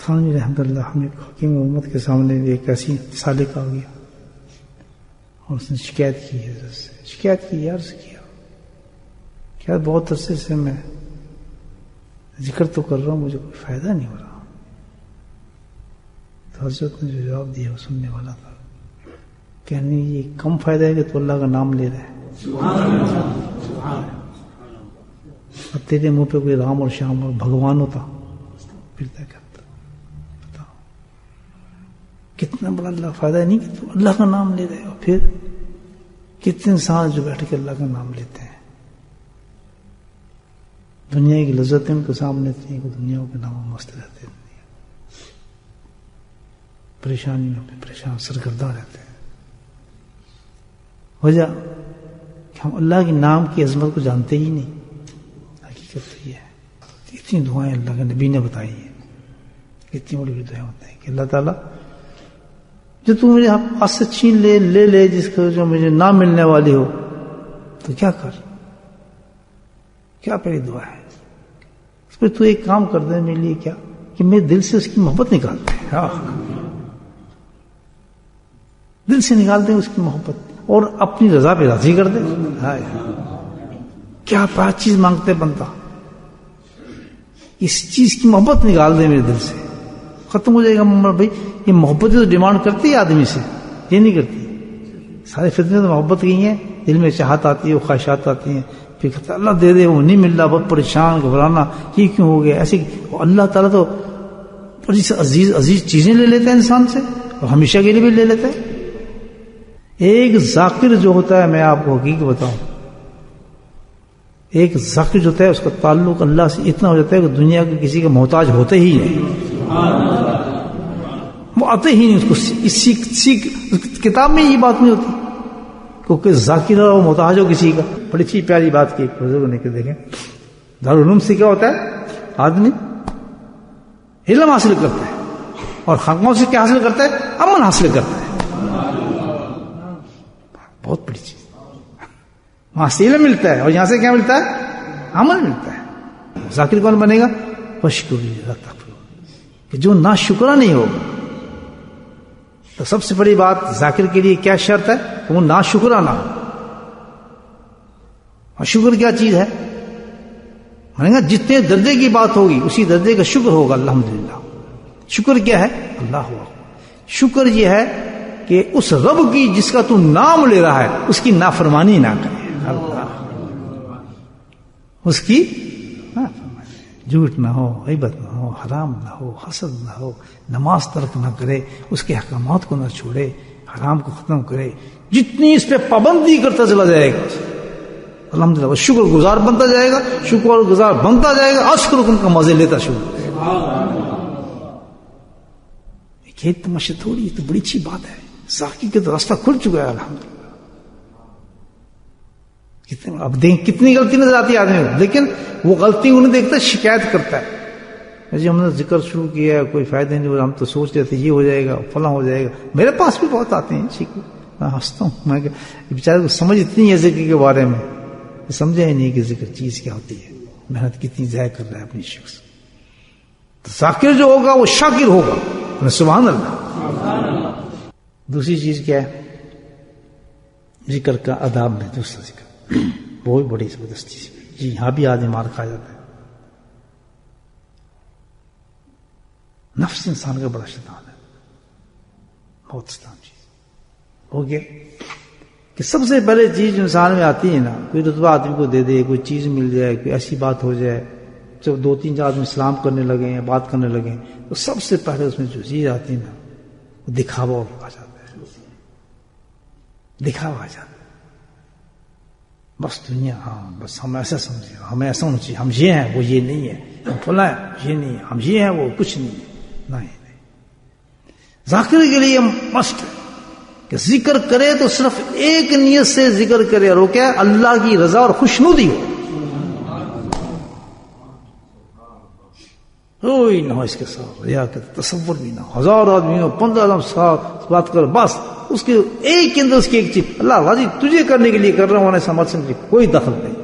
خان جی رحمۃ اللہ ہم نے حکیم امت کے سامنے ایک ایسی سالک آ گیا اور اس نے شکایت کی ہے، شکایت کی، عرض کیا کیا بہت عرصے سے میں ذکر تو کر رہا ہوں، مجھے کوئی فائدہ نہیں ہو رہا۔ تو حضرت نے جو جواب دیا وہ سننے والا تھا، کہنے یہ کم فائدہ ہے کہ تو اللہ کا نام لے رہا ہے، اور تیرے منہ پہ کوئی رام اور شام اور بھگوان ہوتا پھرتا کرتا، بتاؤ کتنا بڑا اللہ فائدہ ہے، نہیں کہ تو اللہ کا نام لے رہے، اور پھر کتنے انسان جو بیٹھ کے اللہ کا نام لیتے ہیں، دنیا کی لذتیں ان کے سامنے تھیں کہ دنیا کے نام مست رہتے ہیں، پریشانیوں پہ پریشان سرگرداں رہتے ہیں۔ وجہ کہ ہم اللہ کے نام کی عظمت کو جانتے ہی نہیں۔ حقیقت تو یہ ہے، اتنی دعائیں اللہ کے نبی نے بتائی ہیں، اتنی بڑی دعائیں ہوتی ہیں کہ اللہ تعالیٰ جو تو میرے پاس سے چھین لے جس کو جو مجھے نہ ملنے والی ہو، تو کیا کر، کیا پہلی دعا ہے اس پہ، تو ایک کام کر دے میرے لیے، کیا کہ میرے دل سے اس کی محبت نکال دے، دل سے نکال دے اس کی محبت، اور اپنی رضا پہ راضی کر دے۔ کیا بڑا چیز مانگتے بنتا، اس چیز کی محبت نکال دے میرے دل سے، ختم ہو جائے گا۔ بھائی یہ محبت تو ڈیمانڈ کرتی ہے آدمی سے، یہ نہیں کرتی۔ سارے فتنے تو محبت کی ہیں، دل میں چاہت آتی ہے، خواہشات آتی ہیں، پھر کہتا اللہ دے دے، وہ نہیں مل رہا، بہت پریشان گھبرانا، یہ کیوں ہو گیا ایسے۔ اللہ تعالیٰ تو بڑی عزیز چیزیں لے لیتے ہیں انسان سے، اور ہمیشہ کے لیے بھی لے لیتے ہیں۔ ایک ذاکر جو ہوتا ہے، میں آپ کو حقیقت بتاؤں، ایک ذاکر جو ہوتا ہے اس کا تعلق اللہ سے اتنا ہو جاتا ہے کہ دنیا کے کسی کا محتاج ہوتے ہی نہیں، وہ آتے ہی نہیں اس کو۔ اسی کتاب میں یہ بات نہیں ہوتی کیونکہ ذاکر ہو محتاج ہو کسی کا۔ بڑی اچھی پیاری بات کی ایک بزرگ نے کہ دیکھیں دارالعلوم سے کیا ہوتا ہے، آدمی علم حاصل کرتا ہے، اور خانقاہوں سے کیا حاصل کرتا ہے، امن حاصل کرتا ہے۔ بہت بڑی چیز، وہاں سے علم ملتا ہے اور یہاں سے کیا ملتا ہے، عمل ملتا ہے۔ ذاکر کون بنے گا، واشکر کہ جو ناشکرا نہیں ہوگا۔ تو سب سے بڑی بات ذاکر کے لیے کیا شرط ہے کہ وہ ناشکرا نہ ہو۔ اور شکر کیا چیز ہے، مانے گا جتنے درجے کی بات ہوگی اسی درجے کا شکر ہوگا۔ الحمدللہ شکر کیا ہے، اللہ ہوا، شکر یہ ہے کہ اس رب کی جس کا تو نام لے رہا ہے اس کی نافرمانی نہ کرے، اس کی جھوٹ نہ ہو، غیبت نہ ہو، حرام نہ ہو، حسد نہ ہو، نماز ترک نہ کرے، اس کے احکامات کو نہ چھوڑے، حرام کو ختم کرے۔ جتنی اس پہ پابندی کرتا چلا جائے گا الحمدللہ وہ شکر گزار بنتا جائے گا، شکر گزار بنتا جائے گا، اشکر ان کا مزے لیتا شروع۔ یہ تماشا تھوڑی، یہ تو بڑی اچھی بات ہے۔ ذاکر کے تو راستہ کھل چکا ہے الحمدللہ۔ اب دیکھ کتنی غلطی نظر آتی ہے آدمی کو، لیکن وہ غلطی انہیں دیکھتا شکایت کرتا ہے، جی ہم نے ذکر شروع کیا ہے کوئی فائدہ نہیں ہو رہا، ہم تو سوچ رہے تھے یہ ہو جائے گا فلاں ہو جائے گا۔ میرے پاس بھی بہت آتے ہیں، میں ہنستا ہوں، میں بیچارے کو سمجھ اتنی ہے ذکر کے بارے میں، سمجھا ہی نہیں کہ ذکر چیز کیا ہوتی ہے، محنت کتنی ضائع کر رہا ہے اپنی شخص۔ تو ذاکر جو ہوگا وہ شاکر ہوگا، سبحان اللہ۔ دوسری چیز کیا ہے، ذکر کا آداب میں دوسرا ذکر وہ بھی بڑی زبردستی سے، جی یہاں بھی آدمی مار کھا جاتا ہے۔ نفس انسان کا بڑا شیطان ہے، بہت شیطان چیز ہو گیا کہ سب سے پہلے چیز انسان میں آتی ہے نا، کوئی رتبہ آدمی کو دے دے، کوئی چیز مل جائے، کوئی ایسی بات ہو جائے، جب 2-3 آدمی اسلام کرنے لگے ہیں، بات کرنے لگے ہیں، تو سب سے پہلے اس میں جو چیز آتی ہے نا وہ دکھاوا آ جاتا ہے، دکھاوا آ جاتا ہے۔ بس دنیا، ہاں بس ہم ایسا سمجھے، ہمیں ایسا ہونا چاہیے، ہم یہ ہیں وہ یہ نہیں ہے، ہم فلاں یہ نہیں ہے، ہم یہ ہیں وہ کچھ نہیں ہے۔ نہیں، ذاکر کے لیے مسٹ ہے کہ ذکر کرے تو صرف ایک نیت سے ذکر کرے، اور وہ کیا ہے، اللہ کی رضا اور خوشنودی ہو، کوئی نہ ہو اس کے ساتھ ریا کا تصور بھی نہ ہو، 1000 آدمی ہو، 15 آدمی ساتھ بات کر، بس اس کے ایک کے اندر اس کی ایک چیز، اللہ راضی تجھے کرنے کے لیے کر رہا ہوں، سمجھ کوئی دخل نہیں۔